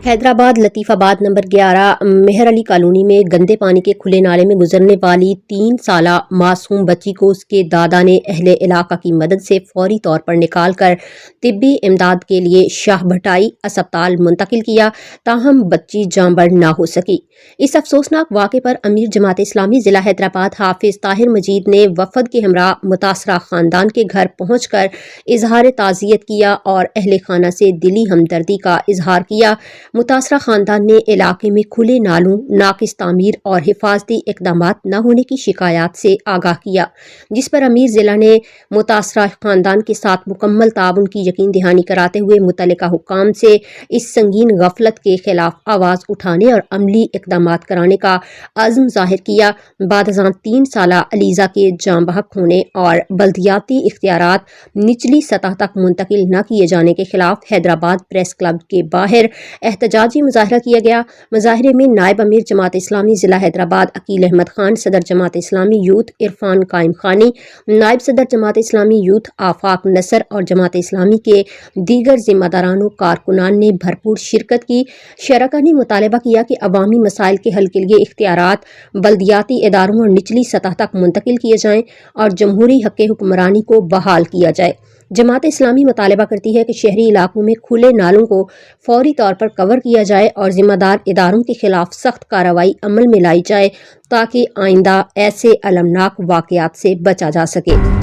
Hyderabad Latifabad number 11 मेहर Ali colony में गंदे पानी के खुले नाले में गुजरने वाली 3 साला मासूम बच्ची को उसके दादा ने अहले इलाका की मदद से फौरी तौर पर निकाल कर तिब्बी इमदाद के लिए शाह भटाई अस्पताल मुंतकिल किया, ताहम बच्ची जांबड़ ना हो सकी। इस अफसोसनाक वाक़े पर अमीर जमात इस्लामी ज़िला हैदराबाद हाफिज़ ताहिर मजीद ने वफ़द के हमरा मुतासरा ख़ानदान के घर पहुँच कर इजहार ताज़ियत किया और अहले खाना से दिली हमदर्दी का इजहार किया। मुतासरा ख़ानदान ने इलाके में खुले नालों, नाकिस तामीर और हिफाजती इक़दामात न होने की शिकायत से आगाह किया, जिस पर अमीर ज़िला ने मुतासरा ख़ानदान के साथ मुकम्मल ताउन की यकीन दहानी कराते हुए मुतल्लिका हुक्काम से इस संगीन गफलत के खिलाफ आवाज़ उठाने और अमली इक़दामात कराने का अज़्म ज़ाहिर किया। बादज़ां 3 साला अलीज़ा के जाँ बहक होने और बल्दियाती इख्तियारात निचली सतह तक मुंतकिल न किए जाने के खिलाफ हैदराबाद प्रेस क्लब के बाहर एहतजाजी मुजाहरा किया गया। मुजाहरे में नायब अमीर जमात इस्लामी ज़िला हैदराबाद अकील अहमद खान, सदर जमात इस्लामी यूथ इरफान कायम खानी, नायब सदर जमात इस्लामी यूथ आफाक नसर और जमात इस्लामी के दीगर जिम्मेदारानों कारकुनान ने भरपूर शिरकत की। शरका ने मुतालबा किया कि अवामी मसाइल के हल के लिए इख्तियारात बल्दियाती इदारों और निचली सतह तक मुंतकिल किए जाएँ और जमहूरी हक़ हुक्मरानी को बहाल किया जाए। जमात इस्लामी मुतालबा करती है कि शहरी इलाकों में खुले नालों को फौरी तौर पर कवर किया जाए और जिम्मेदार इदारों के खिलाफ सख्त कार्रवाई अमल में लाई जाए ताकि आइंदा ऐसे अलमनाक वाक़यात से बचा जा सके।